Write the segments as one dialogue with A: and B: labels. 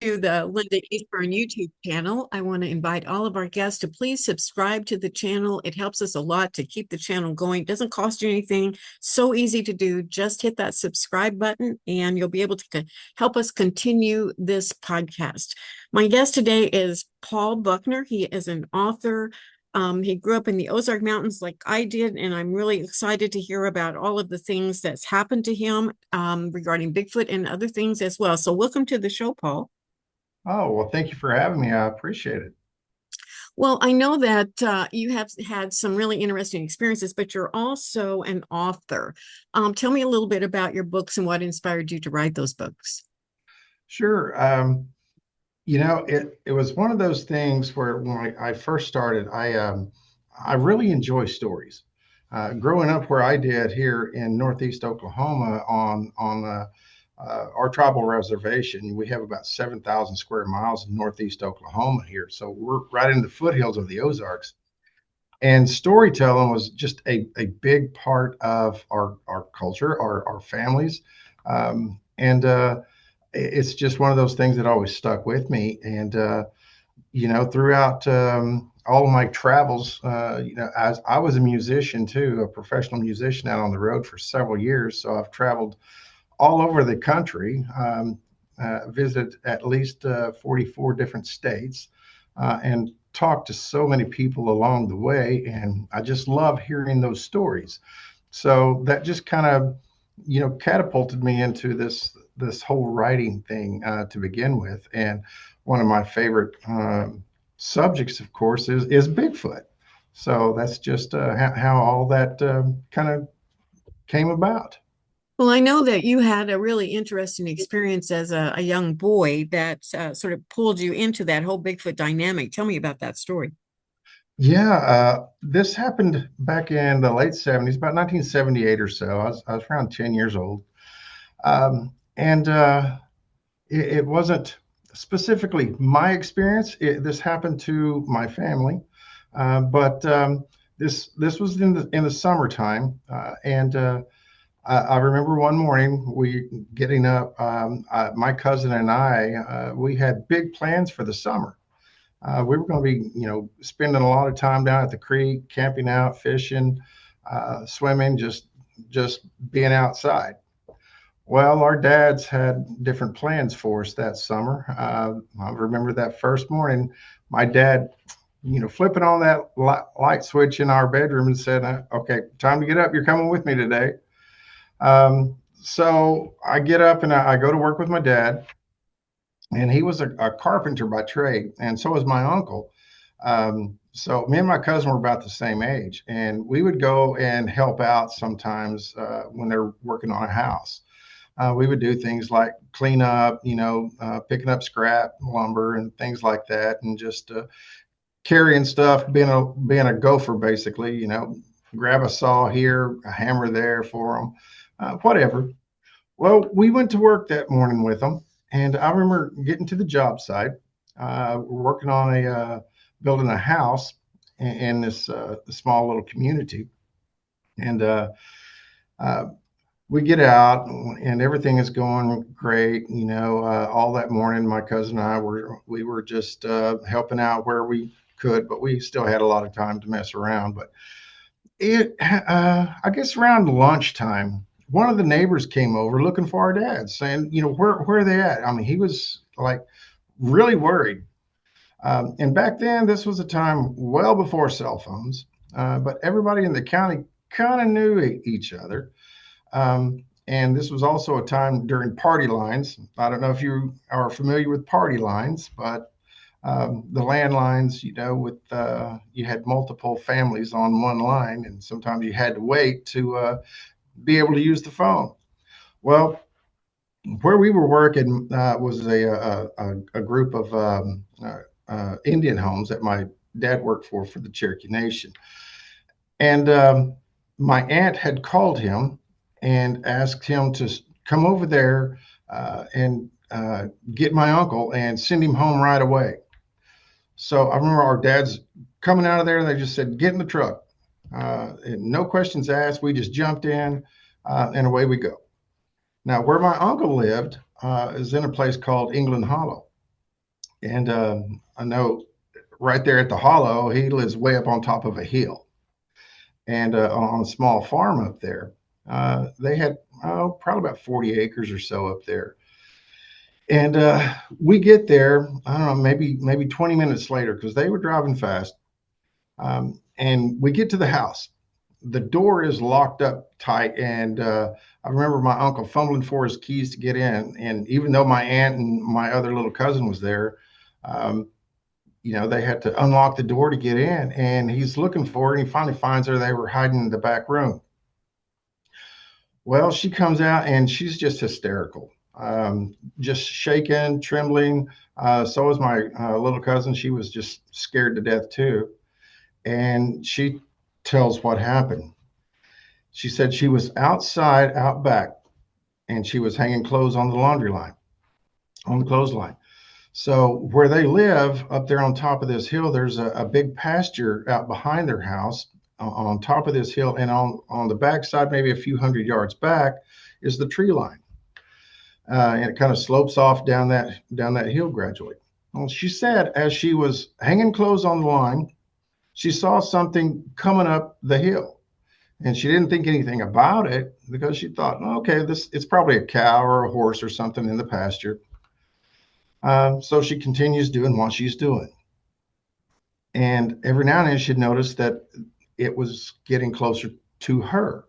A: To the Linda Eastburn YouTube channel. I want to invite all of our guests to please subscribe to the channel. It helps us a lot to keep the channel going. It doesn't cost you anything. So easy to do. Just hit that subscribe button and you'll be able to help us continue this podcast. My guest today is Paul Buckner. He is an author. He grew up in the Ozark Mountains like I did, and I'm really excited to hear about all of the things that's happened to him regarding Bigfoot and other things as well. So welcome to the show, Paul.
B: Oh, well, thank you for having me. I appreciate it.
A: Well, I know that you have had some really interesting experiences, but you're also an author. Tell me a little bit about your books and what inspired you to write those books.
B: Sure. It was one of those things where when I first started, I really enjoy stories. Growing up where I did here in Northeast Oklahoma on our tribal reservation, we have about 7,000 square miles in Northeast Oklahoma here. So we're right in the foothills of the Ozarks. And storytelling was just a big part of our culture, our families. And it's just one of those things that always stuck with me. And throughout all of my travels, as I was a musician too, a professional musician out on the road for several years. So I've traveled all over the country, visited at least 44 different states, and talked to so many people along the way. And I just love hearing those stories. So that just kind of, catapulted me into this whole writing thing to begin with. And one of my favorite subjects, of course, is Bigfoot. So that's just how all that kind of came about.
A: Well, I know that you had a really interesting experience as a young boy that sort of pulled you into that whole Bigfoot dynamic. Tell me about that story.
B: Yeah, this happened back in the late 70s, about 1978 or so. I was around 10 years old. And it wasn't specifically my experience. This happened to my family, but this was in the summertime, and I remember one morning we getting up. My cousin and I, we had big plans for the summer. We were going to be, spending a lot of time down at the creek, camping out, fishing, swimming, just being outside. Well, our dads had different plans for us that summer. I remember that first morning, my dad, flipping on that light switch in our bedroom and said, "Okay, time to get up. You're coming with me today." So I get up and I go to work with my dad, and he was a carpenter by trade, and so was my uncle. So me and my cousin were about the same age, and we would go and help out sometimes when they're working on a house. We would do things like clean up, picking up scrap lumber and things like that, and just carrying stuff, being a gopher basically, grab a saw here, a hammer there for them, whatever. Well, we went to work that morning with them, and I remember getting to the job site. We're working on building a house in this small little community, and uh, we get out and everything is going great. All that morning, my cousin and we were just helping out where we could, but we still had a lot of time to mess around. But I guess around lunchtime, one of the neighbors came over looking for our dad, saying, where are they at? I mean, he was like really worried. And back then, this was a time well before cell phones, but everybody in the county kind of knew each other. And this was also a time during party lines. I don't know if you are familiar with party lines, but the landlines, with you had multiple families on one line, and sometimes you had to wait to be able to use the phone. Well, where we were working was a group of Indian homes that my dad worked for the Cherokee Nation. And my aunt had called him and asked him to come over there and get my uncle and send him home right away. So I remember our dads coming out of there. They just said, "Get in the truck." No questions asked. We just jumped in and away we go. Now, where my uncle lived is in a place called England Hollow. And I know right there at the hollow, he lives way up on top of a hill. And on a small farm up there, they had probably about 40 acres or so up there. And we get there, I don't know, maybe 20 minutes later because they were driving fast. And we get to the house. The door is locked up tight, and I remember my uncle fumbling for his keys to get in. And even though my aunt and my other little cousin was there, um, they had to unlock the door to get in. And he's looking for her, and he finally finds her. They were hiding in the back room. Well, she comes out, and she's just hysterical, just shaking, trembling. So was my little cousin. She was just scared to death too. And she tells what happened. She said she was outside, out back, and she was hanging clothes on the laundry line, on the clothesline. So where they live up there on top of this hill, there's a big pasture out behind their house on top of this hill, and on the backside, maybe a few hundred yards back, is the tree line, and it kind of slopes off down that hill gradually. Well, she said as she was hanging clothes on the line, she saw something coming up the hill, and she didn't think anything about it because she thought, okay, this it's probably a cow or a horse or something in the pasture. So she continues doing what she's doing, and every now and then she'd notice that it was getting closer to her,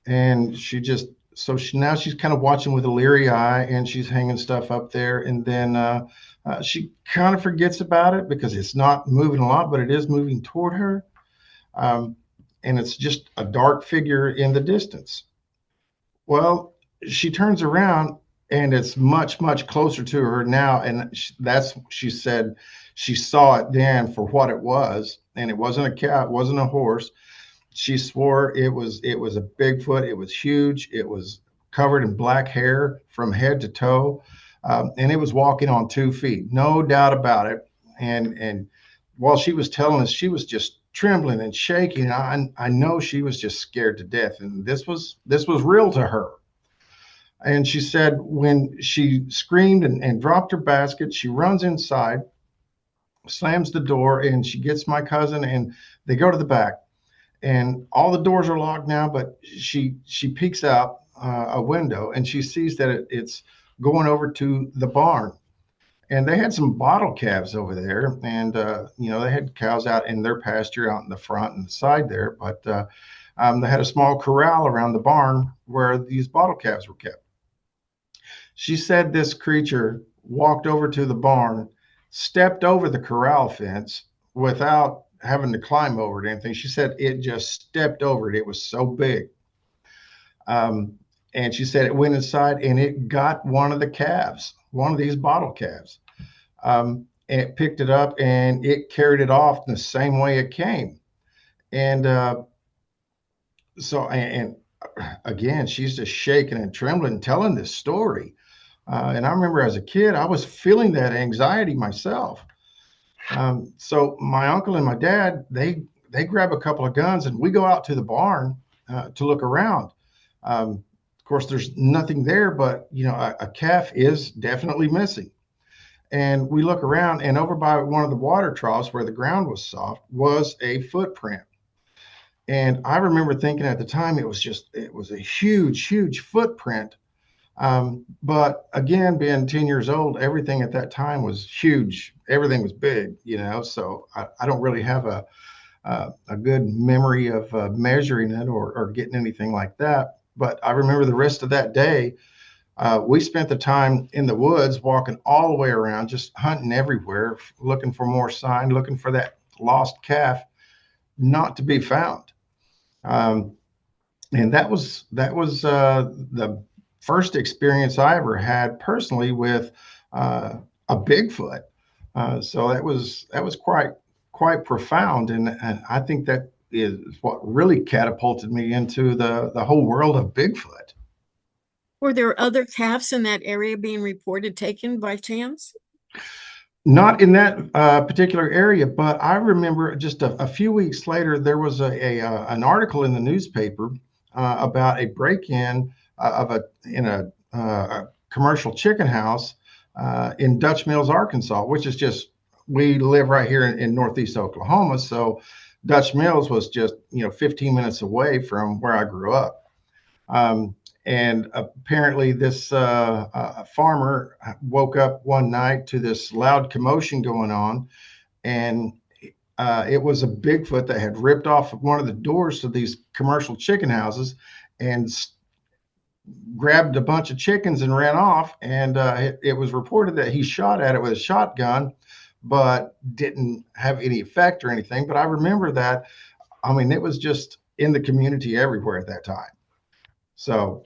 B: and she just so she now she's kind of watching with a leery eye, and she's hanging stuff up there, and then she kind of forgets about it because it's not moving a lot, but it is moving toward her. Um, and it's just a dark figure in the distance. Well, she turns around, and it's much, much closer to her now. And she said she saw it then for what it was. And it wasn't a cow, it wasn't a horse. She swore it was a Bigfoot. It was huge. It was covered in black hair from head to toe. And it was walking on 2 feet, no doubt about it. And while she was telling us, she was just trembling and shaking. I know she was just scared to death, and this was real to her. And she said when she screamed and dropped her basket, she runs inside, slams the door, and she gets my cousin, and they go to the back. And all the doors are locked now, but she peeks out a window, and she sees that it's going over to the barn. And they had some bottle calves over there, and they had cows out in their pasture out in the front and the side there, but they had a small corral around the barn where these bottle calves were kept. She said this creature walked over to the barn, stepped over the corral fence without having to climb over it or anything. She said it just stepped over it. It was so big. Um, and she said it went inside and it got one of the calves, one of these bottle calves. And it picked it up and it carried it off the same way it came. And and again, she's just shaking and trembling, telling this story. And I remember as a kid, I was feeling that anxiety myself. So my uncle and my dad, they grab a couple of guns and we go out to the barn to look around. Of course, there's nothing there, but a calf is definitely missing. And we look around, and over by one of the water troughs where the ground was soft was a footprint. And I remember thinking at the time it was a huge, huge footprint. But again, being 10 years old, everything at that time was huge. Everything was big, so I don't really have a good memory of measuring it or getting anything like that. But I remember the rest of that day, we spent the time in the woods, walking all the way around, just hunting everywhere, looking for more sign, looking for that lost calf, not to be found. Um, and that was the first experience I ever had personally with a Bigfoot. So that was quite profound, and I think that is what really catapulted me into the whole world of Bigfoot.
A: Were there other calves in that area being reported taken by chance?
B: Not in that particular area, but I remember just a few weeks later, there was an article in the newspaper about a break-in of a commercial chicken house in Dutch Mills, Arkansas, which is just, we live right here in Northeast Oklahoma. So Dutch Mills was just, 15 minutes away from where I grew up. Um, and apparently, this farmer woke up one night to this loud commotion going on, and it was a Bigfoot that had ripped off one of the doors to these commercial chicken houses and grabbed a bunch of chickens and ran off. And it was reported that he shot at it with a shotgun, but didn't have any effect or anything. But I remember that. I mean, it was just in the community everywhere at that time. So,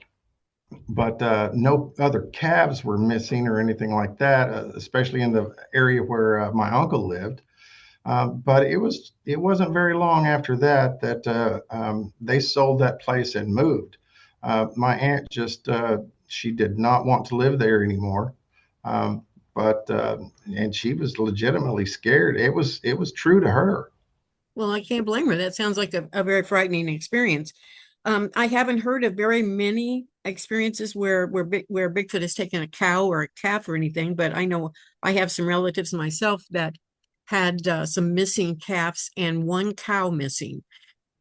B: but no other calves were missing or anything like that, especially in the area where my uncle lived. But it wasn't very long after that that they sold that place and moved. My aunt just she did not want to live there anymore, um, but and she was legitimately scared. It was true to her.
A: Well, I can't blame her. That sounds like a very frightening experience. I haven't heard of very many experiences where Bigfoot has taken a cow or a calf or anything, but I know I have some relatives myself that had some missing calves and one cow missing.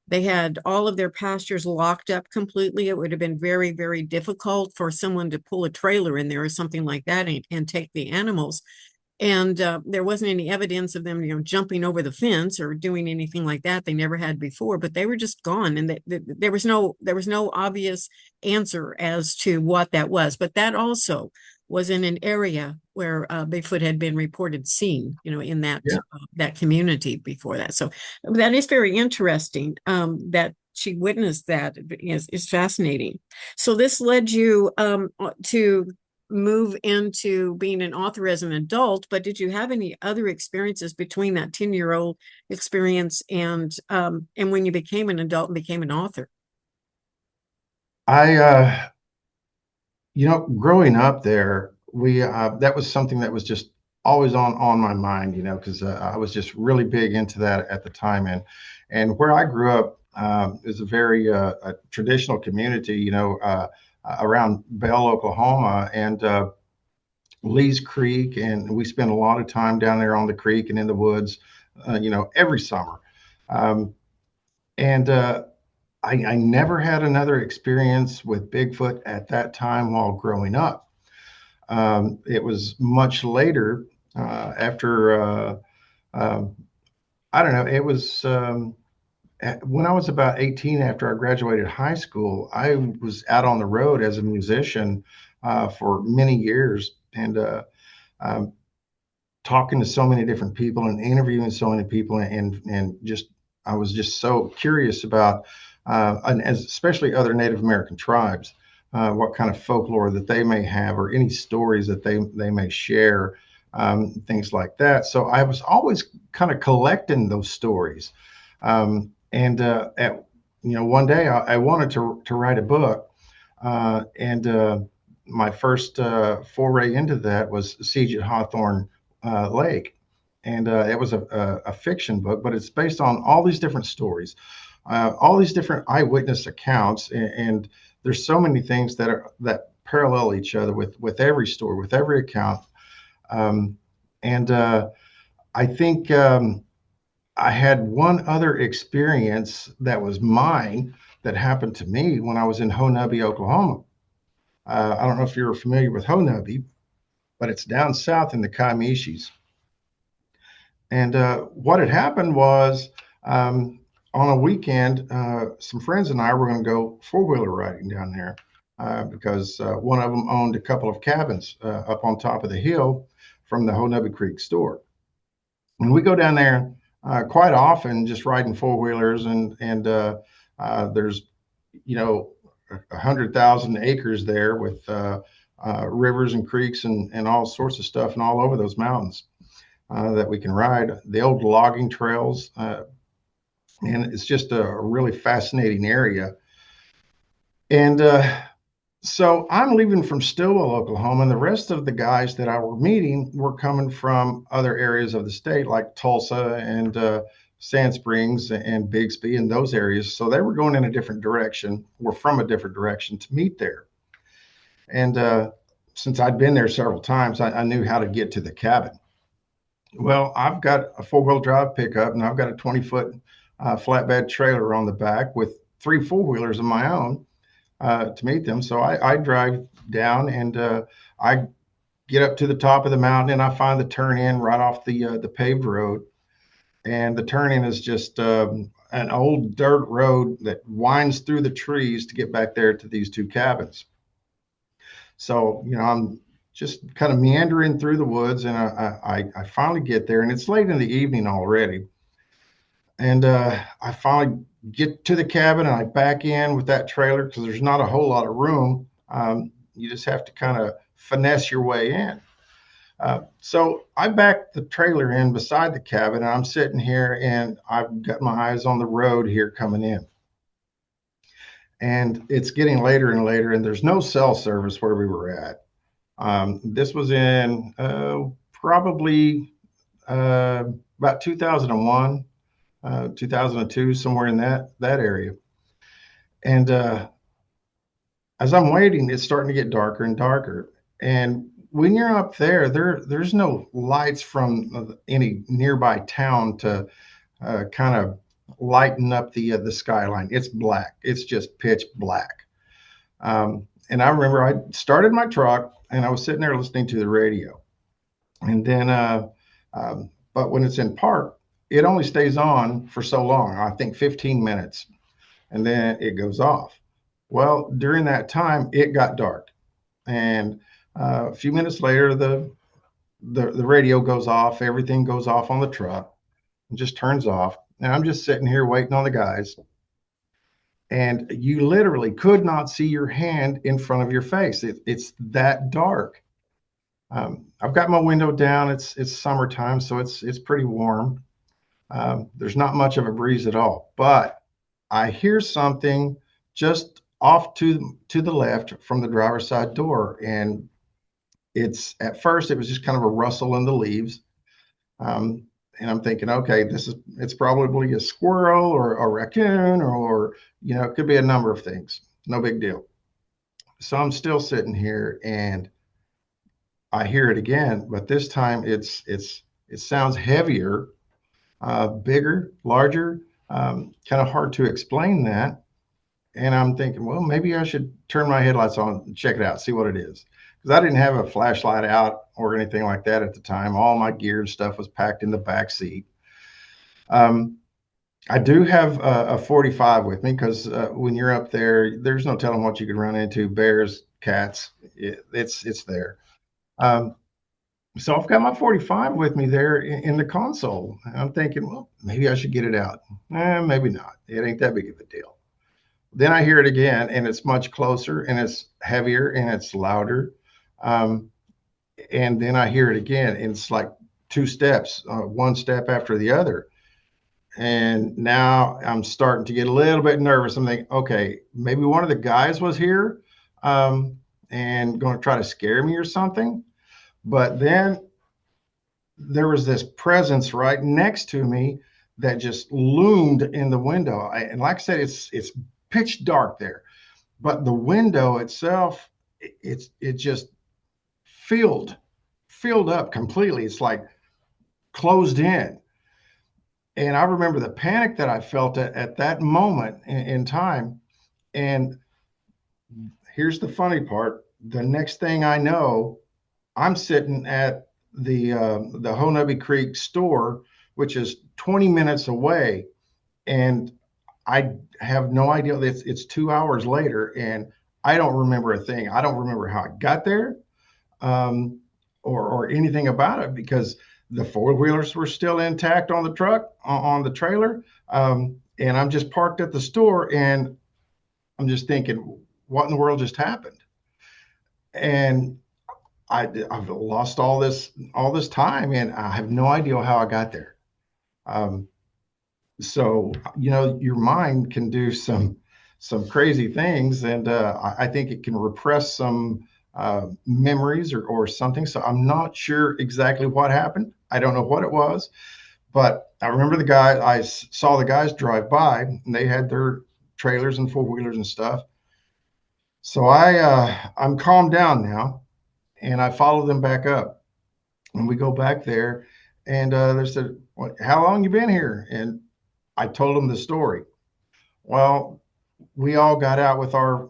A: They had all of their pastures locked up completely. It would have been very, very difficult for someone to pull a trailer in there or something like that and take the animals. And there wasn't any evidence of them, jumping over the fence or doing anything like that. They never had before, but they were just gone, and there was no obvious answer as to what that was. But that also was in an area where Bigfoot had been reported seen, in that community before that. So that is very interesting. That she witnessed that is fascinating. So this led you to move into being an author as an adult, but did you have any other experiences between that 10-year-old experience and when you became an adult and became an author?
B: I growing up there, we that was something that was just always on my mind, because I was just really big into that at the time. And where I grew up is a very a traditional community, around Bell, Oklahoma, and Lee's Creek, and we spent a lot of time down there on the creek and in the woods, every summer. Um, and I never had another experience with Bigfoot at that time while growing up. It was much later, after, um, I don't know, it was when I was about 18, after I graduated high school. I was out on the road as a musician for many years, and um, talking to so many different people and interviewing so many people, and just I was just so curious about and especially other Native American tribes, what kind of folklore that they may have, or any stories that they may share, things like that. So I was always kind of collecting those stories, and one day I wanted to write a book, and my first foray into that was Siege at Hawthorne Lake. And it was a fiction book, but it's based on all these different stories, all these different eyewitness accounts, and there's so many things that parallel each other with every story, with every account. Um, and I think I had one other experience that was mine that happened to me when I was in Honobia, Oklahoma. I don't know if you're familiar with Honobia, but it's down south in the Comanches. And what had happened was, on a weekend, some friends and I were going to go four-wheeler riding down there, because one of them owned a couple of cabins up on top of the hill from the Honobia Creek store. And we go down there quite often, just riding four-wheelers, and there's, 100,000 acres there with rivers and creeks and all sorts of stuff, and all over those mountains that we can ride. The old logging trails, and it's just a really fascinating area. And so I'm leaving from Stillwell, Oklahoma, and the rest of the guys that I were meeting were coming from other areas of the state, like Tulsa and Sand Springs and Bixby and those areas. So they were going in a different direction, or from a different direction, to meet there. And since I'd been there several times, I knew how to get to the cabin. Well, I've got a four-wheel drive pickup, and I've got a 20-foot flatbed trailer on the back with three four-wheelers of my own to meet them. So I drive down, and I get up to the top of the mountain, and I find the turn in right off the paved road. And the turn in is just an old dirt road that winds through the trees to get back there to these two cabins. So, I'm just kind of meandering through the woods, and I finally get there, and it's late in the evening already. And I finally get to the cabin, and I back in with that trailer because there's not a whole lot of room. You just have to kind of finesse your way in. So I backed the trailer in beside the cabin, and I'm sitting here, and I've got my eyes on the road here coming in. And it's getting later and later, and there's no cell service where we were at. This was in probably about 2001, 2002, somewhere in that area. And as I'm waiting, it's starting to get darker and darker. And when you're up there's no lights from any nearby town to kind of lighten up the skyline. It's black. It's just pitch black. And I remember I started my truck, and I was sitting there listening to the radio. And then, but when it's in park, it only stays on for so long. I think 15 minutes, and then it goes off. Well, during that time, it got dark, and a few minutes later, the radio goes off. Everything goes off on the truck, and just turns off. And I'm just sitting here waiting on the guys. And you literally could not see your hand in front of your face. It's that dark. I've got my window down. It's summertime, so it's pretty warm. There's not much of a breeze at all, but I hear something just off to the left from the driver's side door, and at first it was just kind of a rustle in the leaves. And I'm thinking, okay, it's probably a squirrel or a raccoon or it could be a number of things. No big deal. So I'm still sitting here, and I hear it again, but this time it sounds heavier, bigger, larger, kind of hard to explain that. And I'm thinking, well, maybe I should turn my headlights on and check it out, see what it is. Because I didn't have a flashlight out or anything like that at the time. All my gear and stuff was packed in the back seat. I do have a 45 with me because when you're up there, there's no telling what you could run into. Bears, cats, it's there. So I've got my 45 with me there in the console. I'm thinking, well, maybe I should get it out. Maybe not. It ain't that big of a deal. Then I hear it again, and it's much closer, and it's heavier, and it's louder. And then I hear it again, and it's like two steps, one step after the other. And now I'm starting to get a little bit nervous. I'm thinking, okay, maybe one of the guys was here and going to try to scare me or something. But then there was this presence right next to me that just loomed in the window. And like I said, it's pitch dark there, but the window itself, it just filled up completely. It's like closed in. And I remember the panic that I felt at that moment in time. And here's the funny part. The next thing I know, I'm sitting at the Honobia Creek store, which is 20 minutes away. And I have no idea. It's 2 hours later, and I don't remember a thing. I don't remember how I got there or anything about it, because the four-wheelers were still intact on the truck, on the trailer. And I'm just parked at the store, and I'm just thinking, what in the world just happened? And I've lost all this time, and I have no idea how I got there. So, your mind can do some crazy things, and I think it can repress some memories or something. So I'm not sure exactly what happened. I don't know what it was, but I remember I saw the guys drive by, and they had their trailers and four-wheelers and stuff. So I'm calmed down now, and I followed them back up. And we go back there, and they said, "What, how long you been here?" And I told them the story. Well, we all got out with our,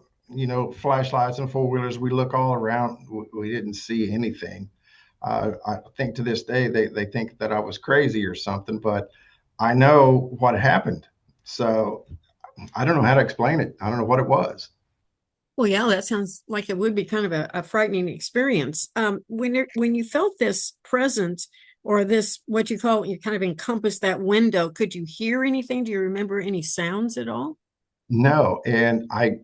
B: flashlights and four-wheelers. We look all around. We didn't see anything. I think to this day they think that I was crazy or something, but I know what happened. So I don't know how to explain it. I don't know what it was.
A: Well, yeah, that sounds like it would be kind of a frightening experience. When you felt this presence or this, what you call, you kind of encompassed that window, could you hear anything? Do you remember any sounds at all?
B: No, and I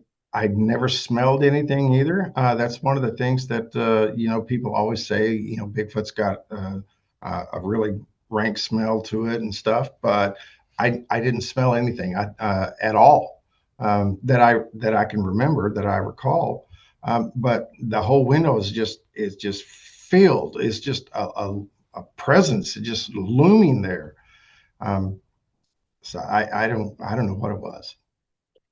B: never smelled anything either. That's one of the things that people always say. Bigfoot's got a really rank smell to it and stuff, but I didn't smell anything at all that I can remember that I recall. But the whole window is just filled. It's just a presence just looming there. Um, so I don't know what it was.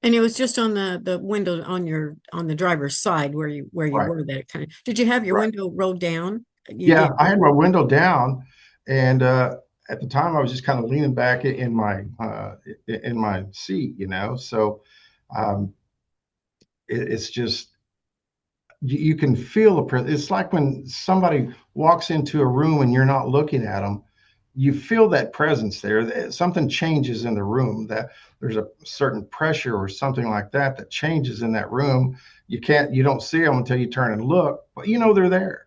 A: And it was just on the window on on the driver's side where you
B: Right.
A: were that kind of. Did you have your
B: Right.
A: window rolled down? You
B: Yeah,
A: did.
B: I had my window down, and at the time I was just kind of leaning back in my seat, So um, it's just you can feel it's like when somebody walks into a room and you're not looking at them, you feel that presence there. Something changes in the room. That there's a certain pressure or something like that that changes in that room. You don't see them until you turn and look, but they're there.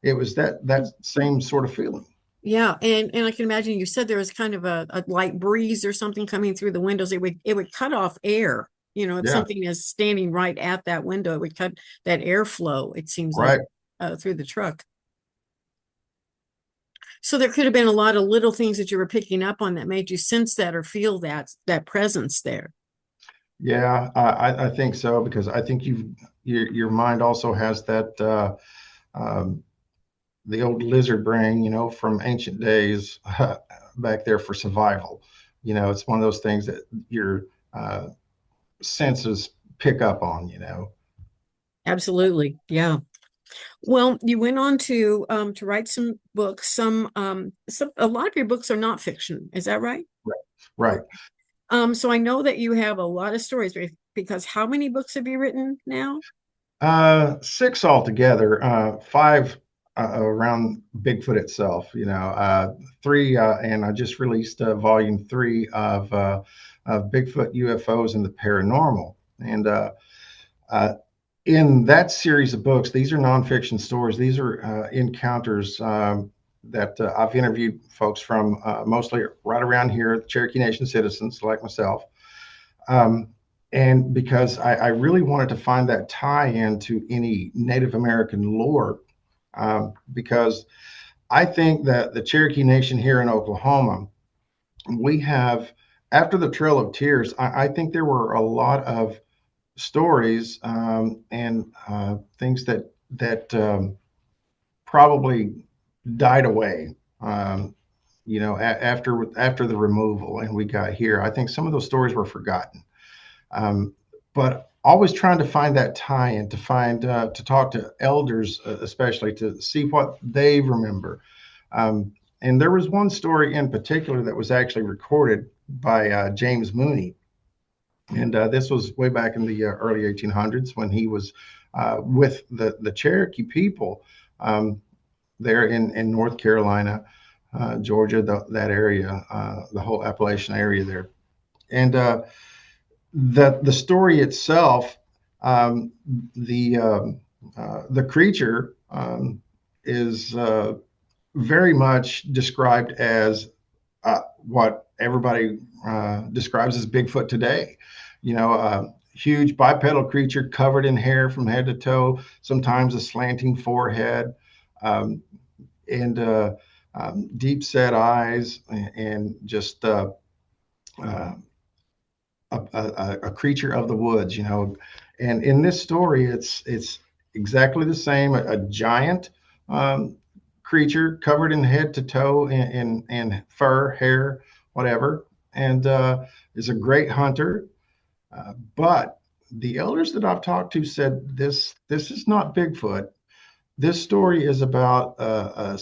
B: It was that same sort of feeling.
A: Yeah, and I can imagine you said there was kind of a light breeze or something coming through the windows. It would cut off air. If
B: Yeah,
A: something is standing right at that window, it would cut that airflow, it seems like,
B: right.
A: through the truck. So there could have been a lot of little things that you were picking up on that made you sense that or feel that presence there.
B: Yeah, I think so because I think your mind also has that um, the old lizard brain, from ancient days back there for survival. It's one of those things that your senses pick up on.
A: Absolutely. Yeah. Well, you went on to write some books. Some a lot of your books are not fiction. Is that right?
B: Right. Right.
A: So I know that you have a lot of stories because how many books have you written now?
B: Six altogether, five around Bigfoot itself, three, and I just released volume three of Bigfoot, UFOs, and the Paranormal. And uh, in that series of books, these are nonfiction stories. These are encounters that I've interviewed folks from mostly right around here, Cherokee Nation citizens like myself. Um, and because I really wanted to find that tie in to any Native American lore, because I think that the Cherokee Nation here in Oklahoma, we have, after the Trail of Tears, I think there were a lot of stories and things that probably died away. After the removal, and we got here. I think some of those stories were forgotten. Um, but always trying to find that tie-in, to talk to elders, especially to see what they remember. And there was one story in particular that was actually recorded by James Mooney, and this was way back in the early 1800s when he was with the Cherokee people there in North Carolina, Georgia, that area, the whole Appalachian area there, and the story itself, um, the creature is very much described as what everybody describes as Bigfoot today. Huge bipedal creature covered in hair from head to toe, sometimes a slanting forehead, um, and deep set eyes, and just uh, a creature of the woods. And in this story, it's exactly the same. A giant um, creature covered in head to toe in fur, hair, whatever, and is a great hunter. But the elders that I've talked to said this is not Bigfoot. This story is about a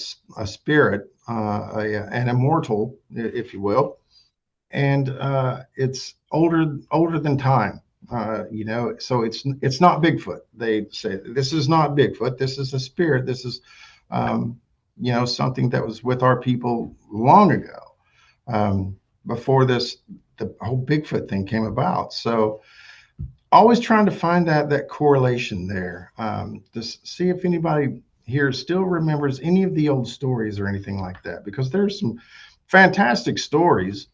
B: spirit, an immortal, if you will, and it's older than time. So it's not Bigfoot. They say this is not Bigfoot. This is a spirit. This is, um, something that was with our people long ago, um, before the whole Bigfoot thing came about. So always trying to find that correlation there, to see if anybody here still remembers any of the old stories or anything like that, because there's some fantastic stories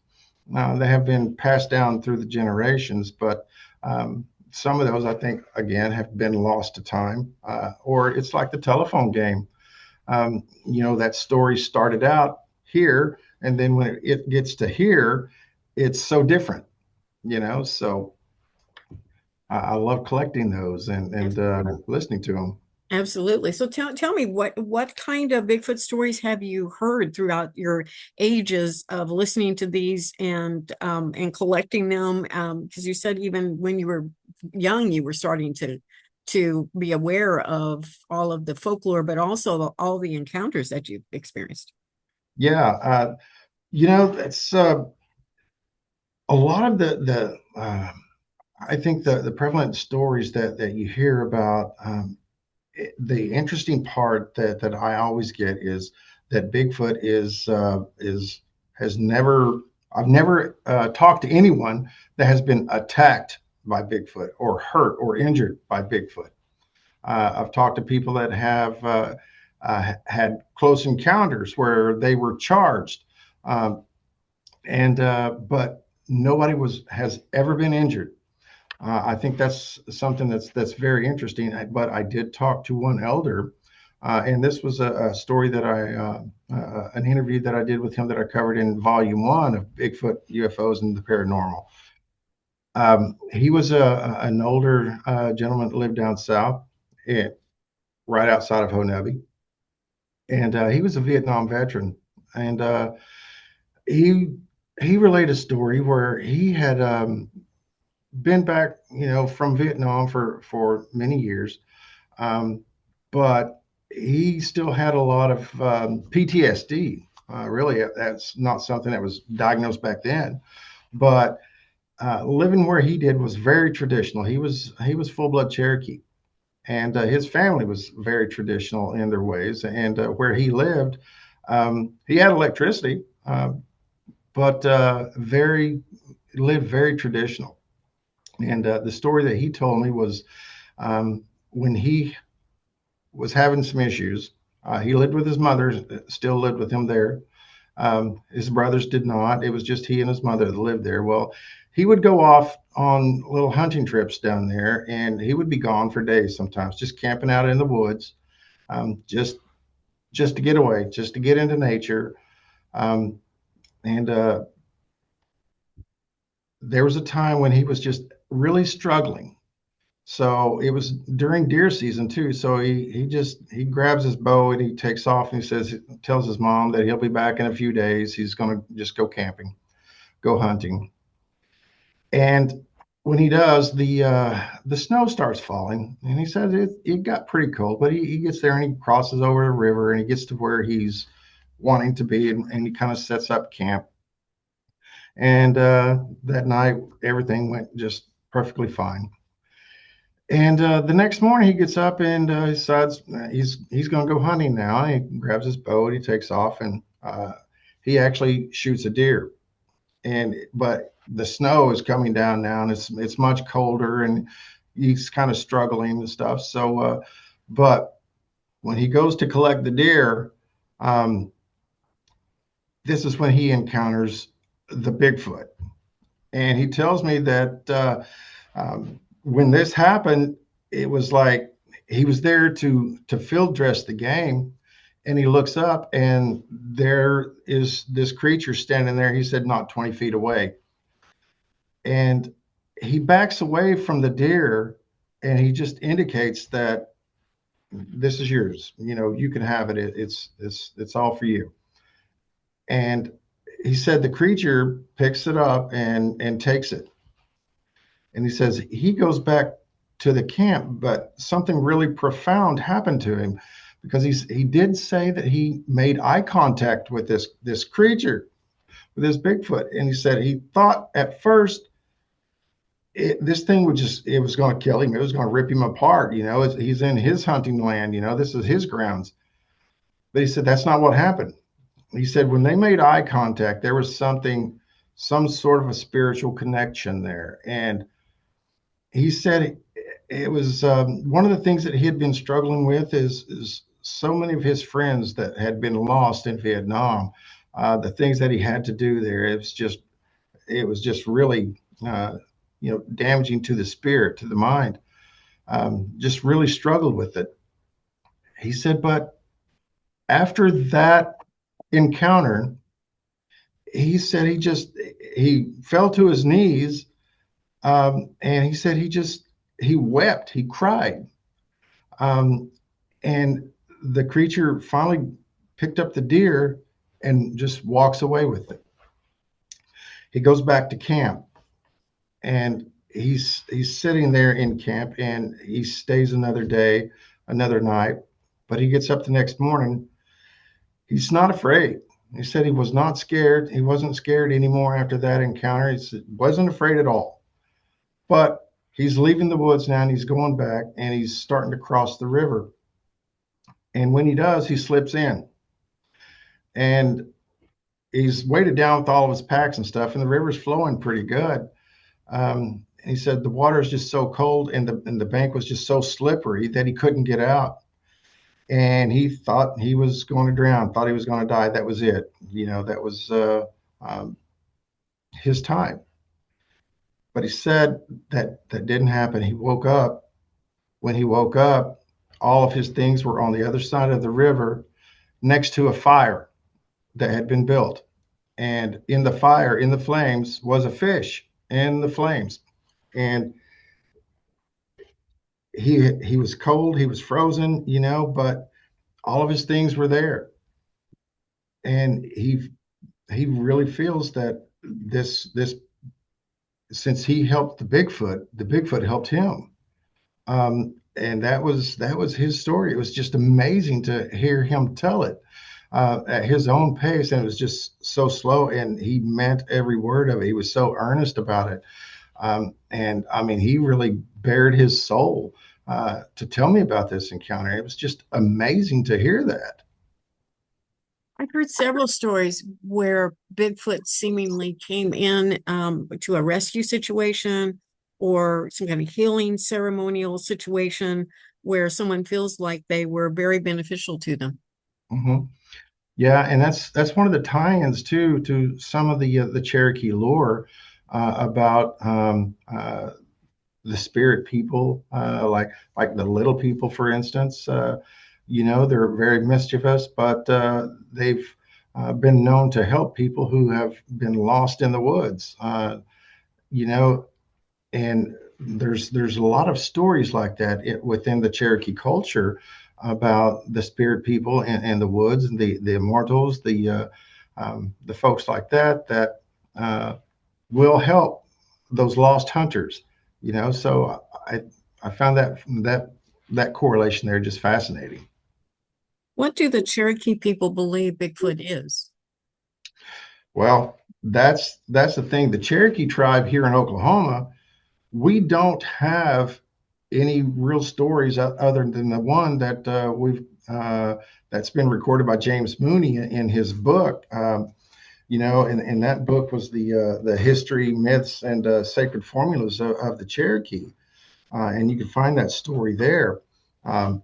B: that have been passed down through the generations, but some of those I think again have been lost to time, or it's like the telephone game. That story started out here, and then when it gets to here, it's so different. So I love collecting those and listening to them.
A: Absolutely. So tell me what kind of Bigfoot stories have you heard throughout your ages of listening to these and collecting them? Because you said even when you were young, you were starting to be aware of all of the folklore, but also all the encounters that you've experienced.
B: Yeah, it's a lot of the I think the prevalent stories that you hear about. The interesting part that I always get is that Bigfoot is has never I've never talked to anyone that has been attacked by Bigfoot or hurt or injured by Bigfoot. I've talked to people that have had close encounters where they were charged, um, and but nobody has ever been injured. I think that's something that's very interesting. But I did talk to one elder, and this was a story that an interview that I did with him that I covered in Volume One of Bigfoot, UFOs, and the Paranormal. He was an older gentleman that lived down south, eh, right outside of Honobia, and he was a Vietnam veteran, and he he relayed a story where he had been back, from Vietnam for many years, um, but he still had a lot of PTSD. Really, that's not something that was diagnosed back then, but living where he did was very traditional. He was full blood Cherokee, and his family was very traditional in their ways. And where he lived, he had electricity, but very lived very traditional. And the story that he told me was, when he was having some issues. He lived with his mother, still lived with him there. His brothers did not. It was just he and his mother that lived there. Well, he would go off on little hunting trips down there, and he would be gone for days sometimes, just camping out in the woods, just to get away, just to get into nature. Um, and There was a time when he was just really struggling. So it was during deer season too. So he grabs his bow and he takes off and tells his mom that he'll be back in a few days. He's going to just go camping, go hunting. And when he does, the snow starts falling, and he says it got pretty cold. But he gets there and he crosses over the river and he gets to where he's wanting to be, and he kind of sets up camp. And that night everything went just perfectly fine. And the next morning he gets up and decides he's going to go hunting now. He grabs his bow and he takes off, and he actually shoots a deer. But the snow is coming down now, and it's much colder, and he's kind of struggling and stuff. So, but when he goes to collect the deer, um, this is when he encounters the Bigfoot, and he tells me that when this happened, it was like he was there to field dress the game, and he looks up and there is this creature standing there. He said not 20 feet away, and he backs away from the deer, and he just indicates that this is yours. You can have it. It's all for you. And he said the creature picks it up and takes it. And he says he goes back to the camp, but something really profound happened to him. because he did say that he made eye contact with this creature, with this Bigfoot, and he said he thought at first this thing it was going to kill him. It was going to rip him apart. He's in his hunting land. This is his grounds. But he said that's not what happened. He said when they made eye contact, there was some sort of a spiritual connection there. And he said it was one of the things that he had been struggling with is so many of his friends that had been lost in Vietnam, the things that he had to do there. It was just really damaging to the spirit, to the mind. Just really struggled with it. He said, but after that encounter, he said he fell to his knees, and he said he wept, he cried, and the creature finally picked up the deer and just walks away with it. He goes back to camp, and he's sitting there in camp, and he stays another day, another night, but he gets up the next morning. He's not afraid. He said he was not scared. He wasn't scared anymore after that encounter. He wasn't afraid at all. But he's leaving the woods now, and he's going back, and he's starting to cross the river. And when he does, he slips in. And he's weighted down with all of his packs and stuff, and the river's flowing pretty good. He said the water is just so cold, and the bank was just so slippery that he couldn't get out. And he thought he was going to drown, thought he was going to die. That was it. That was his time. But he said that didn't happen. He woke up. When he woke up, all of his things were on the other side of the river next to a fire that had been built. And in the fire, in the flames, was a fish in the flames. And he was cold, he was frozen, but all of his things were there. And he really feels that this since he helped the Bigfoot helped him. And that was his story. It was just amazing to hear him tell it at his own pace, and it was just so slow, and he meant every word of it. He was so earnest about it. And I mean, he really bared his soul to tell me about this encounter. It was just amazing to hear that.
A: I've heard several stories where Bigfoot seemingly came in to a rescue situation or some kind of healing ceremonial situation where someone feels like they were very beneficial to them.
B: Mm-hmm. Yeah, and that's one of the tie-ins too to some of the Cherokee lore about the spirit people, like the little people, for instance. They're very mischievous, but they've been known to help people who have been lost in the woods. You know, and there's a lot of stories like that within the Cherokee culture about the spirit people and the woods and the immortals, the folks like that will help those lost hunters. So I found that correlation there just fascinating.
A: What do the Cherokee people believe Bigfoot is?
B: Well, that's the thing. The Cherokee tribe here in Oklahoma, we don't have any real stories other than the one that that's been recorded by James Mooney in his book. And that book was the history, myths, and sacred formulas of the Cherokee, and you can find that story there. And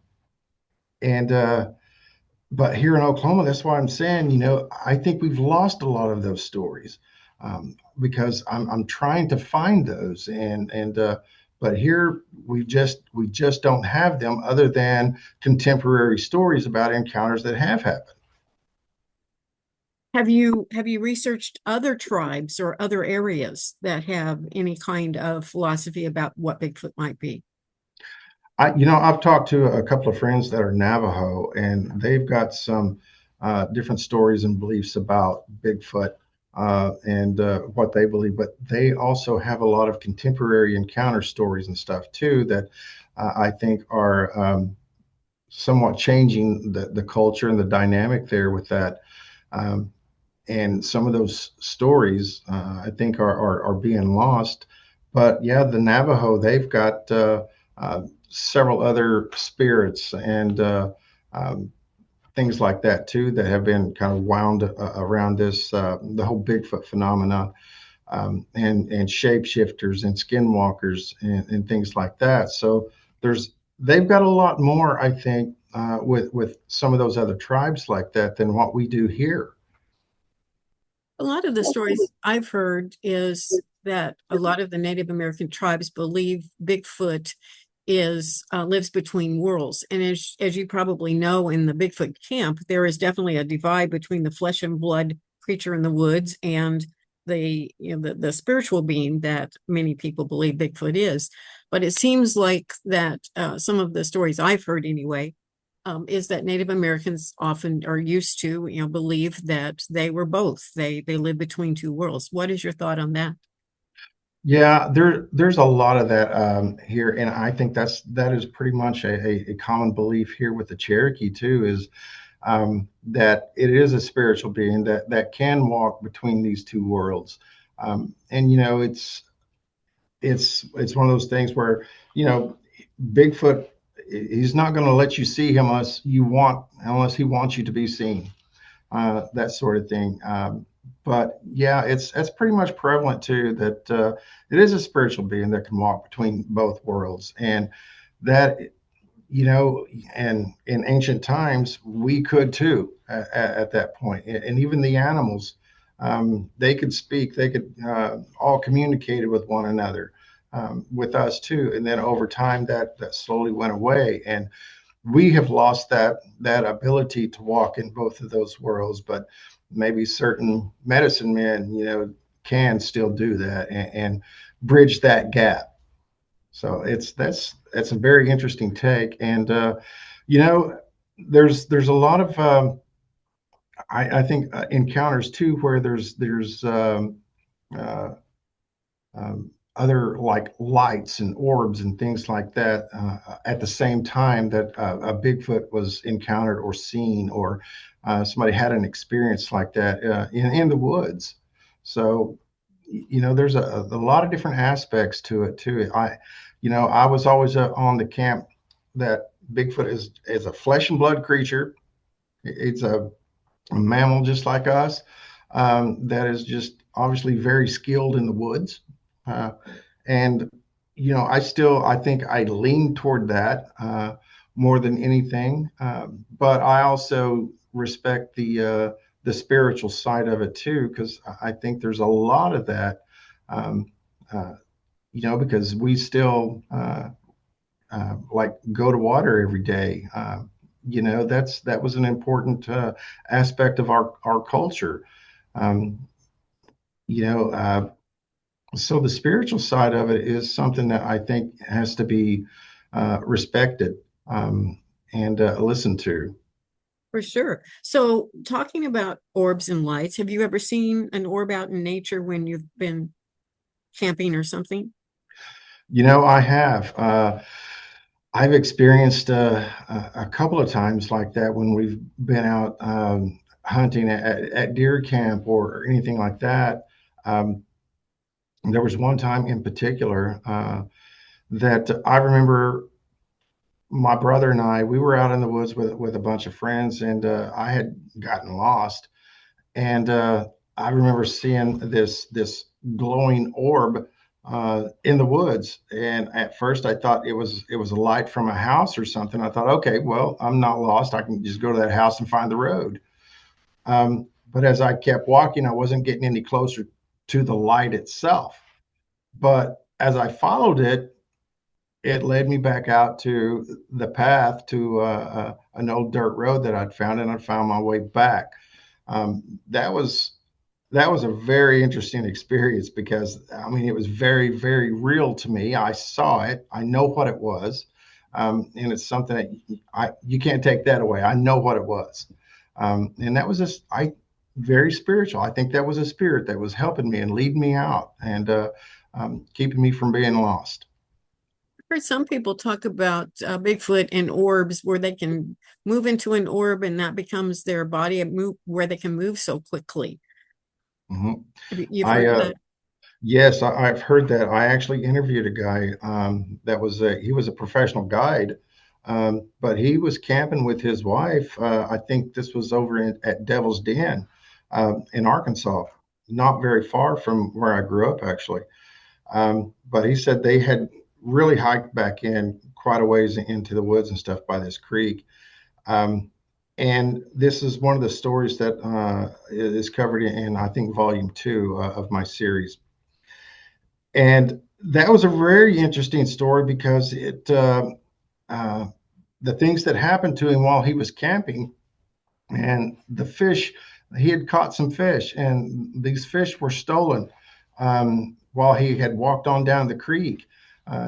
B: but here in Oklahoma, that's why I'm saying, I think we've lost a lot of those stories, because I'm trying to find those, and but here we just don't have them other than contemporary stories about encounters that have happened.
A: Have you researched other tribes or other areas that have any kind of philosophy about what Bigfoot might be?
B: I've talked to a couple of friends that are Navajo, and they've got some different stories and beliefs about Bigfoot and what they believe. But they also have a lot of contemporary encounter stories and stuff too that I think are somewhat changing the culture and the dynamic there with that. Um, and some of those stories, I think, are being lost. But yeah, the Navajo, they've got several other spirits and um, things like that too that have been kind of wound around this the whole Bigfoot phenomenon, and shapeshifters and skinwalkers and things like that. So they've got a lot more, I think, with some of those other tribes like that than what we do here.
A: A lot of the stories I've heard is that a lot of the Native American tribes believe Bigfoot is lives between worlds. And as you probably know, in the Bigfoot camp, there is definitely a divide between the flesh and blood creature in the woods and the spiritual being that many people believe Bigfoot is. But it seems like that some of the stories I've heard anyway is that Native Americans often are used to, believe that they were both. They live between two worlds. What is your thought on that?
B: Yeah, there's a lot of that here, and I think that is pretty much a common belief here with the Cherokee too, is that it is a spiritual being that can walk between these two worlds. And it's one of those things where you know Bigfoot, he's not going to let you see him unless he wants you to be seen, that sort of thing. But yeah, it's pretty much prevalent too that it is a spiritual being that can walk between both worlds, and that you know, and in ancient times we could too at that point, and even the animals, they could speak, they could all communicated with one another, with us too, and then over time that slowly went away, and we have lost that ability to walk in both of those worlds. But maybe certain medicine men, can still do that and bridge that gap. So that's a very interesting take, and you know, there's a lot of I think encounters too where there's uh, other like lights and orbs and things like that at the same time that a Bigfoot was encountered or seen, or somebody had an experience like that in the woods. So, there's a lot of different aspects to it too. I was always on the camp that Bigfoot is a flesh and blood creature. It's a mammal just like us, that is just obviously very skilled in the woods. Uh, and I think I lean toward that more than anything. But I also respect the spiritual side of it too, because I think there's a lot of that. Um, uh, because we still like go to water every day. That was an important aspect of our culture. Um, you know, so the spiritual side of it is something that I think has to be respected, and listened to.
A: For sure. So, talking about orbs and lights, have you ever seen an orb out in nature when you've been camping or something?
B: I have. I've experienced a couple of times like that when we've been out hunting at deer camp or anything like that. Um, there was one time in particular that I remember my brother and we were out in the woods with a bunch of friends, and I had gotten lost, and I remember seeing this glowing orb in the woods. And at first, I thought it was a light from a house or something. I thought, okay, well, I'm not lost. I can just go to that house and find the road. But as I kept walking, I wasn't getting any closer to the light itself. But as I followed it, it led me back out to the path to an old dirt road that I'd found, and I found my way back. That was a very interesting experience because I mean it was very, very real to me. I saw it. I know what it was, and it's something that you can't take that away. I know what it was, and that was just very spiritual. I think that was a spirit that was helping me and leading me out and keeping me from being lost.
A: heard some people talk about Bigfoot and orbs where they can move into an orb and that becomes their body and move where they can move so quickly.
B: Mhm.
A: You've
B: I
A: heard that?
B: Yes, I've heard that. I actually interviewed a guy that was he was a professional guide, but he was camping with his wife. I think this was over at Devil's Den in Arkansas, not very far from where I grew up, actually. But he said they had really hiked back in quite a ways into the woods and stuff by this creek. Um, and this is one of the stories that is covered in, I think, volume 2 of my series. And that was a very interesting story because uh, the things that happened to him while he was camping and the fish, he had caught some fish, and these fish were stolen while he had walked on down the creek.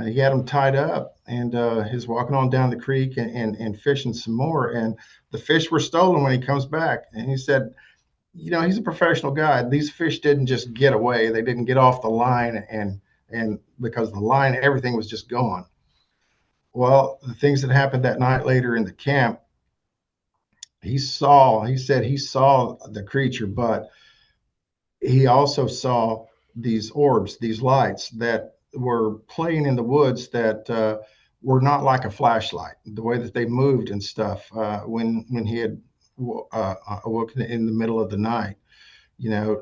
B: He had them tied up, and he's walking on down the creek and fishing some more. And the fish were stolen when he comes back. And he said, he's a professional guy. These fish didn't just get away; they didn't get off the line, and because the line, everything was just gone. Well, the things that happened that night later in the camp, he said he saw the creature, but he also saw these orbs, these lights that were playing in the woods that were not like a flashlight. The way that they moved and stuff when he had awoken in the middle of the night, you know.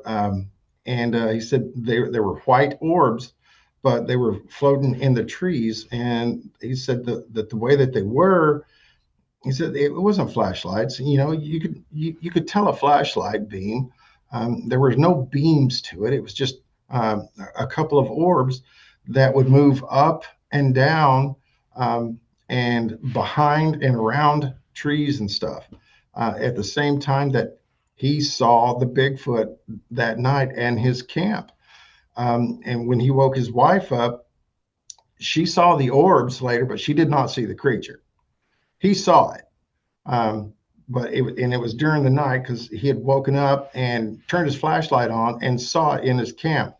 B: And he said they were white orbs, but they were floating in the trees. And he said that the way that they were, he said it wasn't flashlights. You could tell a flashlight beam. There was no beams to it. It was just a couple of orbs that would move up and down and behind and around trees and stuff at the same time that he saw the Bigfoot that night and his camp. And when he woke his wife up, she saw the orbs later, but she did not see the creature. He saw it. Um, but it was during the night because he had woken up and turned his flashlight on and saw it in his camp.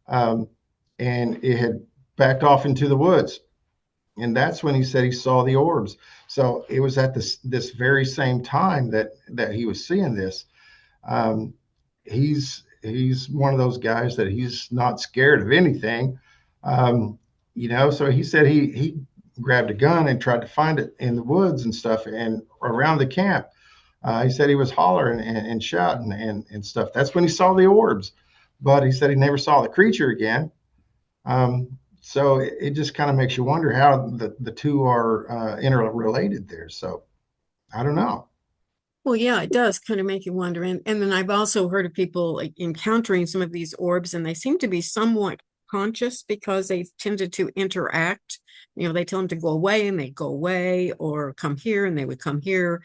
B: Um, and it had backed off into the woods. And that's when he said he saw the orbs. So it was at this very same time that he was seeing this. Um, he's one of those guys that he's not scared of anything. Um, so he said he grabbed a gun and tried to find it in the woods and stuff and around the camp. He said he was hollering and shouting and stuff. That's when he saw the orbs, but he said he never saw the creature again. So it just kind of makes you wonder how the two are interrelated there. So I don't know.
A: Well, yeah, it does kind of make you wonder. And then I've also heard of people like encountering some of these orbs, and they seem to be somewhat conscious because they tended to interact. They tell them to go away and they go away, or come here and they would come here.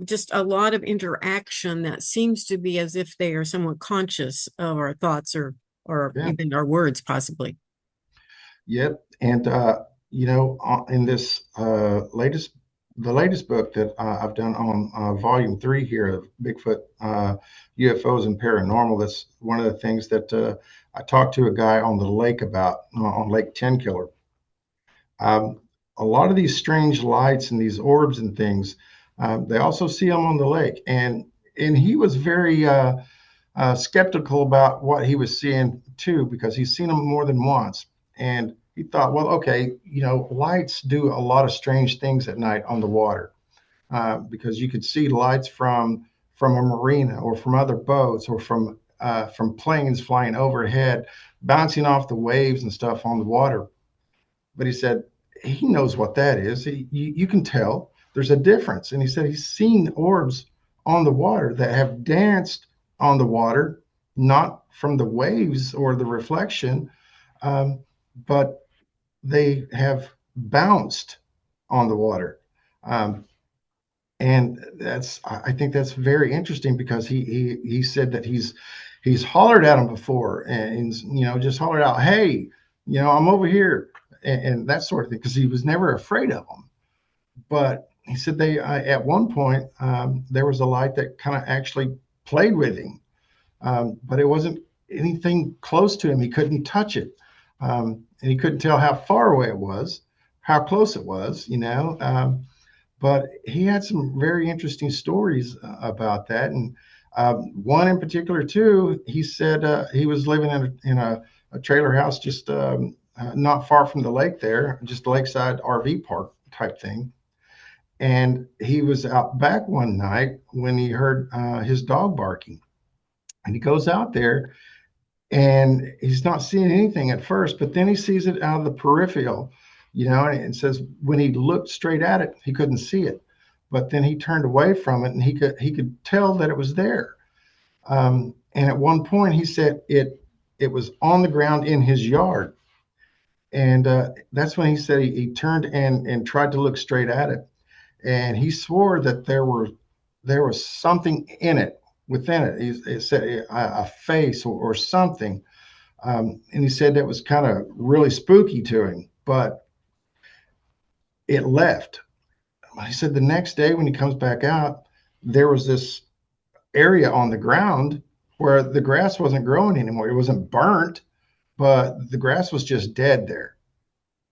A: Just a lot of interaction that seems to be as if they are somewhat conscious of our thoughts or
B: Yeah.
A: even our words, possibly.
B: Yep. And in this the latest book that I've done on volume 3 here of Bigfoot, UFOs, and Paranormal, that's one of the things that I talked to a guy on the lake about on Lake Tenkiller. Um, a lot of these strange lights and these orbs and things, they also see them on the lake, and he was very skeptical about what he was seeing too, because he's seen them more than once. And he thought, well, okay, lights do a lot of strange things at night on the water, because you could see lights from a marina or from other boats or from planes flying overhead, bouncing off the waves and stuff on the water. But he said he knows what that is. You can tell there's a difference. And he said he's seen orbs on the water that have danced on the water, not from the waves or the reflection, um, but they have bounced on the water. Um, and I think that's very interesting because he said that he's hollered at him before and just hollered out, hey, I'm over here, and that sort of thing, because he was never afraid of them. But he said they at one point there was a light that kind of actually played with him, but it wasn't anything close to him. He couldn't touch it, and he couldn't tell how far away it was. how close it was, but he had some very interesting stories about that. And one in particular, too, he said he was living in a trailer house just not far from the lake there, just a lakeside RV park type thing. And he was out back one night when he heard his dog barking. And he goes out there and he's not seeing anything at first, but then he sees it out of the peripheral, and says when he looked straight at it, he couldn't see it. But then he turned away from it and he could tell that it was there. And at one point he said it was on the ground in his yard. And that's when he said he turned and tried to look straight at it. And he swore that there was something in it, within it. He said a face or something. And he said that was kind of really spooky to him, but it left. He said the next day when he comes back out, there was this area on the ground where the grass wasn't growing anymore. It wasn't burnt, but the grass was just dead there.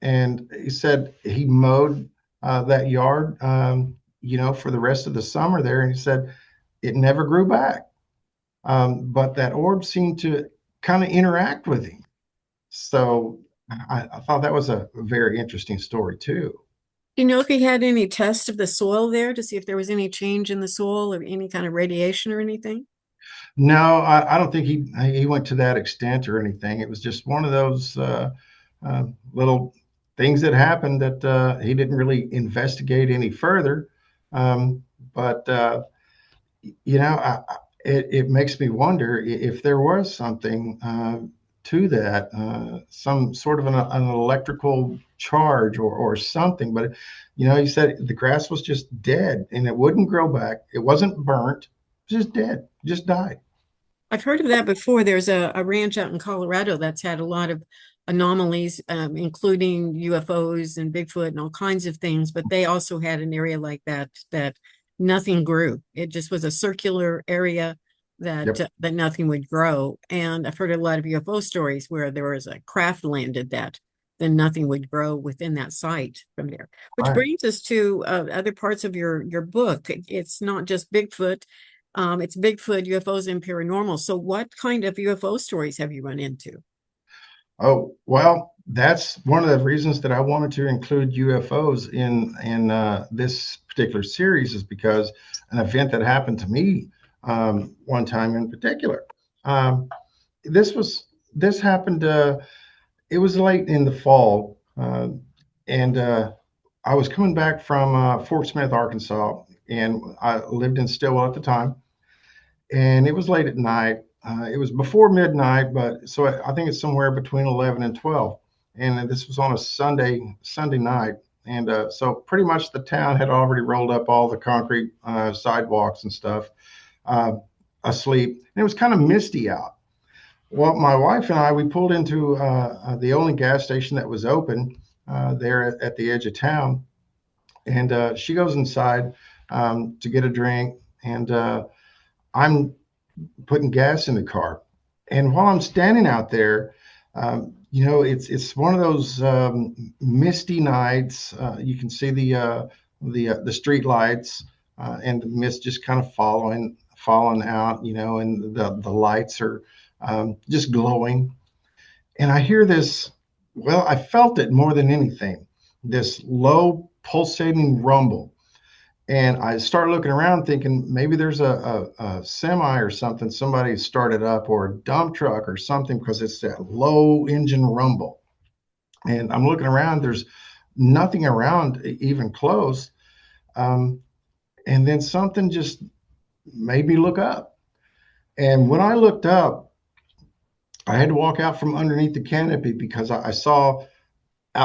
B: And he said he mowed that yard, for the rest of the summer there. And he said it never grew back. But that orb seemed to kind of interact with him. So I thought that was a very interesting story too.
A: Do you know if he had any tests of the soil there to see if there was any change in the soil or any kind of radiation or anything?
B: No, I don't think he went to that extent or anything. It was just one of those little things that happened that he didn't really investigate any further. But it makes me wonder if there was something to that, some sort of an electrical charge or something. But he said the grass was just dead and it wouldn't grow back. It wasn't burnt, just dead, just died.
A: I've heard of that before. There's a ranch out in Colorado that's had a lot of anomalies, including UFOs and Bigfoot and all kinds of things, but they also had an area like that nothing grew. It just was a circular area that
B: Yep.
A: that nothing would grow. And I've heard a lot of UFO stories where there was a craft landed that then nothing would grow within that site from there. Which
B: Right.
A: brings us to other parts of your book. It's not just Bigfoot. It's Bigfoot, UFOs, and paranormal. So, what kind of UFO stories have you run into?
B: Oh, well, that's one of the reasons that I wanted to include UFOs in this particular series is because an event that happened to me one time in particular. Um, this happened. It was late in the fall, and I was coming back from Fort Smith, Arkansas, and I lived in Stillwell at the time, and it was late at night. It was before midnight, but so I think it's somewhere between 11 and 12. And this was on a Sunday night. And so pretty much the town had already rolled up all the concrete sidewalks and stuff, uh, asleep. And it was kind of misty out. Well, my wife and I, we pulled into the only gas station that was open there at the edge of town. And she goes inside to get a drink. And I'm putting gas in the car. And while I'm standing out there, it's one of those misty nights. You can see the street lights and the mist just kind of falling out, and the lights are just glowing. And I hear this. Well, I felt it more than anything. This low pulsating rumble, and I started looking around thinking maybe there's a semi or something, somebody started up, or a dump truck or something, because it's that low engine rumble. And I'm looking around, there's nothing around even close. Um, and then something just made me look up. And when I looked up, I had to walk out from underneath the canopy because I saw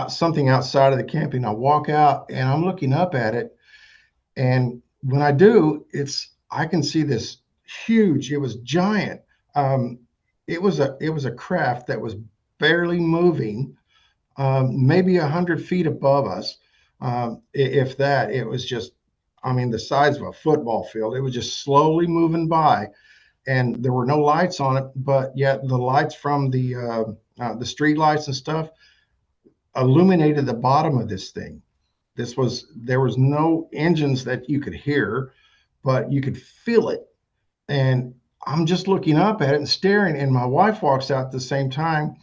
B: something outside of the canopy. And I walk out and I'm looking up at it. And when I do, I can see this huge. It was giant. Um, it was a craft that was barely moving, maybe 100 feet above us, if that. It was just, I mean, the size of a football field. It was just slowly moving by, and there were no lights on it, but yet the lights from the street lights and stuff illuminated the bottom of this thing. There was no engines that you could hear, but you could feel it. And I'm just looking up at it and staring, and my wife walks out at the same time.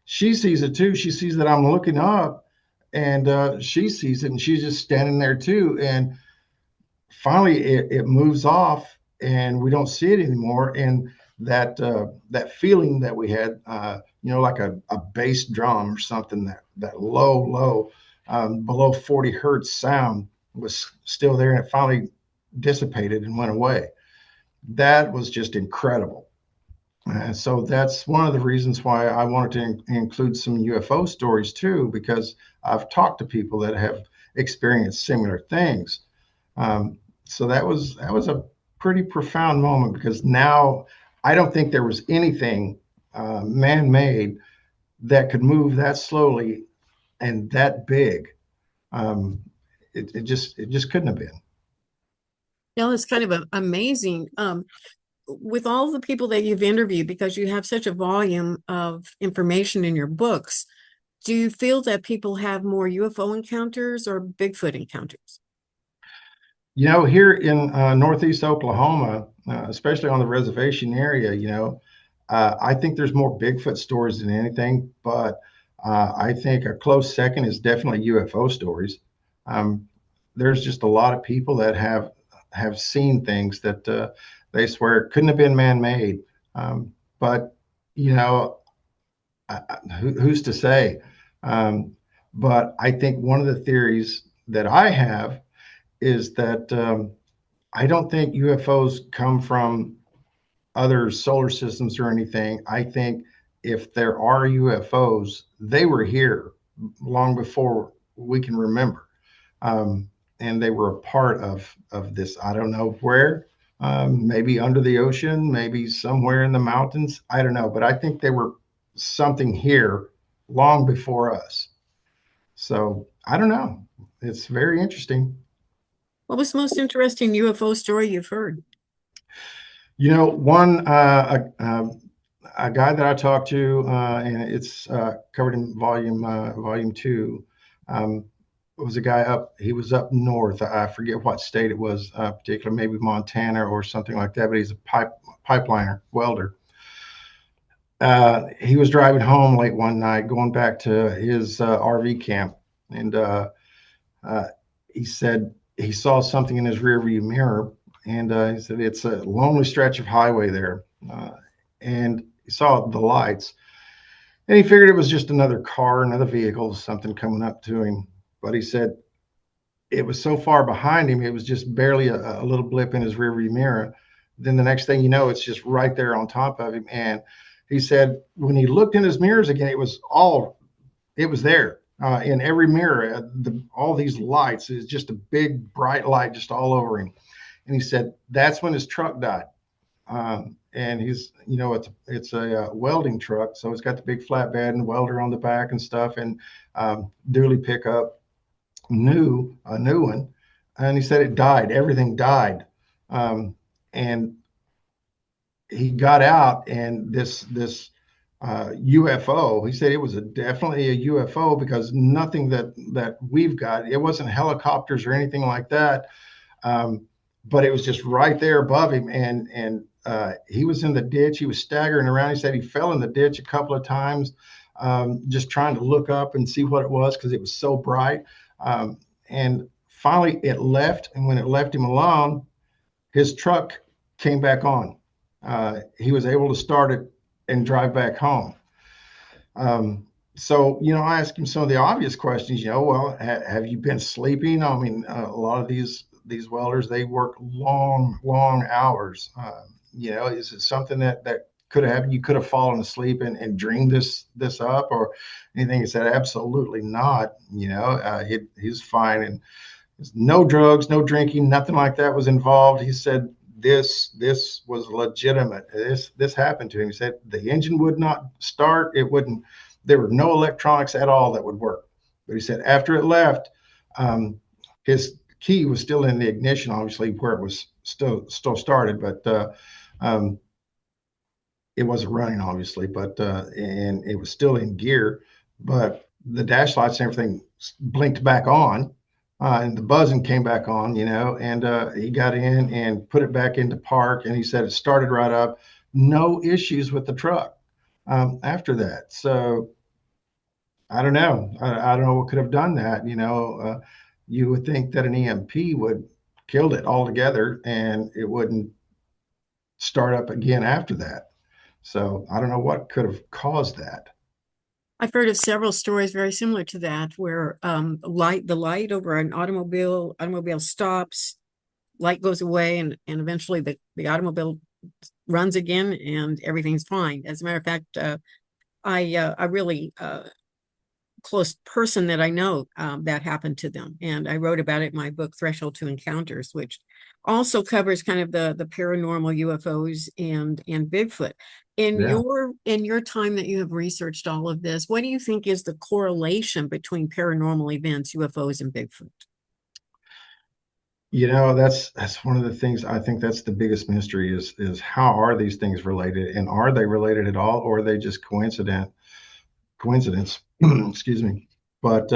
B: She sees it too. She sees that I'm looking up, and she sees it, and she's just standing there too. And finally, it moves off, and we don't see it anymore. And that feeling that we had, like a bass drum or something, that low, below 40 hertz sound was still there, and it finally dissipated and went away. That was just incredible. So that's one of the reasons why I wanted to include some UFO stories too, because I've talked to people that have experienced similar things. So that was a pretty profound moment, because now I don't think there was anything man-made that could move that slowly and that big. Um, it just couldn't have been.
A: Yeah, it's kind of amazing. With all the people that you've interviewed, because you have such a volume of information in your books, do you feel that people have more UFO encounters or Bigfoot encounters?
B: Here in Northeast Oklahoma, especially on the reservation area, I think there's more Bigfoot stories than anything, but I think a close second is definitely UFO stories. Um, there's just a lot of people that have seen things that they swear couldn't have been man-made. But you know, who's to say? Um, but I think one of the theories that I have is that I don't think UFOs come from other solar systems or anything. I think if there are UFOs, they were here long before we can remember, um, and they were a part of this. I don't know where, maybe under the ocean, maybe somewhere in the mountains. I don't know, but I think they were something here long before us. So I don't know. It's very interesting.
A: What was the most interesting UFO story you've heard?
B: One a guy that I talked to, and it's covered in volume two. Um, was a guy up. He was up north. I forget what state it was, particular, maybe Montana or something like that. But he's a pipeliner welder. He was driving home late one night, going back to his RV camp, and uh, he said he saw something in his rearview mirror, and he said it's a lonely stretch of highway there, and he saw the lights, and he figured it was just another car, another vehicle, something coming up to him. But he said it was so far behind him, it was just barely a little blip in his rearview mirror. Then the next thing you know, it's just right there on top of him. And he said when he looked in his mirrors again, it was there in every mirror. All these lights is just a big bright light just all over him. And he said that's when his truck died. And it's a welding truck, so it's got the big flatbed and welder on the back and stuff, and dually pickup, a new one. And he said it died. Everything died. And he got out, and this UFO. He said it was definitely a UFO, because nothing that we've got. It wasn't helicopters or anything like that, but it was just right there above him. And he was in the ditch. He was staggering around. He said he fell in the ditch a couple of times, just trying to look up and see what it was, because it was so bright. And finally, it left. And when it left him alone, his truck came back on. He was able to start it and drive back home. So, I asked him some of the obvious questions, well, have you been sleeping? I mean, a lot of these welders, they work long hours. Is it something that could have happened? You could have fallen asleep and dreamed this up or anything? He said, absolutely not. He's fine. And no drugs, no drinking, nothing like that was involved. He said, this was legitimate. This happened to him. He said the engine would not start. It wouldn't. There were no electronics at all that would work. But he said after it left, his key was still in the ignition, obviously where it was still started, but it wasn't running, obviously. But and it was still in gear. But the dash lights and everything blinked back on, and the buzzing came back on, and he got in and put it back into park, and he said it started right up, no issues with the truck after that. So I don't know. I don't know what could have done that. You would think that an EMP would killed it altogether and it wouldn't start up again after that. So I don't know what could have caused that.
A: I've heard of several stories very similar to that, where the light over an automobile stops, light goes away, and eventually the automobile runs again and everything's fine. As a matter of fact, I really close person that I know that happened to them. And I wrote about it in my book, Threshold to Encounters, which also covers kind of the paranormal UFOs and Bigfoot.
B: Yeah.
A: In your time that you have researched all of this, what do you think is the correlation between paranormal events, UFOs, and Bigfoot?
B: That's one of the things. I think that's the biggest mystery is how are these things related, and are they related at all, or are they just coincidence? Excuse me. But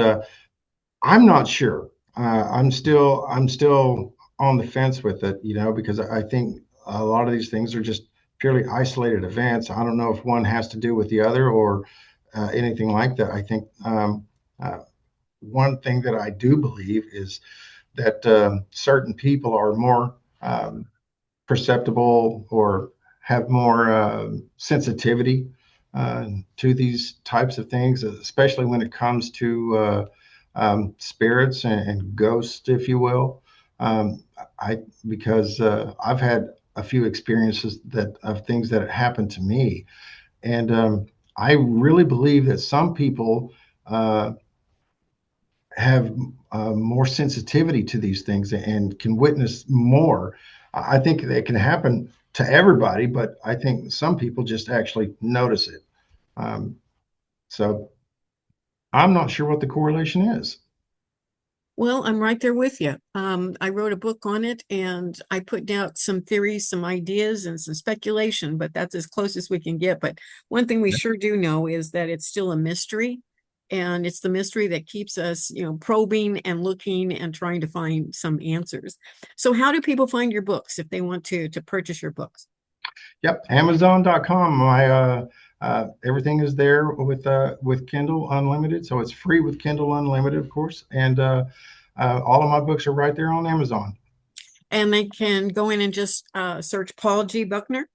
B: I'm not sure. I'm still on the fence with it, because I think a lot of these things are just purely isolated events. I don't know if one has to do with the other or anything like that. I think one thing that I do believe is that certain people are more perceptible or have more sensitivity to these types of things, especially when it comes to spirits and ghosts, if you will. Um, because I've had a few experiences that of things that have happened to me, and I really believe that some people have more sensitivity to these things and can witness more. I think it can happen to everybody, but I think some people just actually notice it. Um, so I'm not sure what the correlation is.
A: Well, I'm right there with you. I wrote a book on it and I put out some theories, some ideas, and some speculation, but that's as close as we can get. But one thing we sure do know is that it's still a mystery. And it's the mystery that keeps us, probing and looking and trying to find some answers. So how do people find your books if they want to purchase your books?
B: Yep, Amazon.com. My everything is there with Kindle Unlimited, so it's free with Kindle Unlimited, of course, and all of my books are right there on Amazon.
A: And they can go in and just search Paul G. Buckner.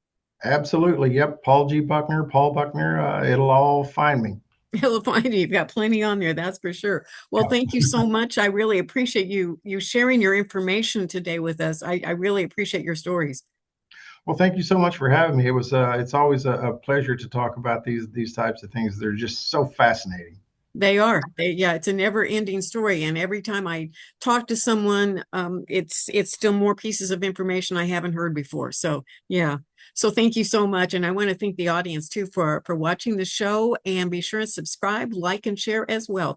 B: Absolutely, yep. Paul G. Buckner, Paul Buckner. It'll all find me.
A: He'll find you. You've got plenty on there, that's for sure. Well, thank you so much. I really appreciate you sharing your information today with us. I really appreciate your stories.
B: Well, thank you so much for having me. It's always a pleasure to talk about these types of things. They're just so fascinating.
A: They are. Yeah, it's a never-ending story. And every time I talk to someone, it's still more pieces of information I haven't heard before. So yeah. So thank you so much. And I want to thank the audience too for watching the show, and be sure to subscribe, like, and share as well.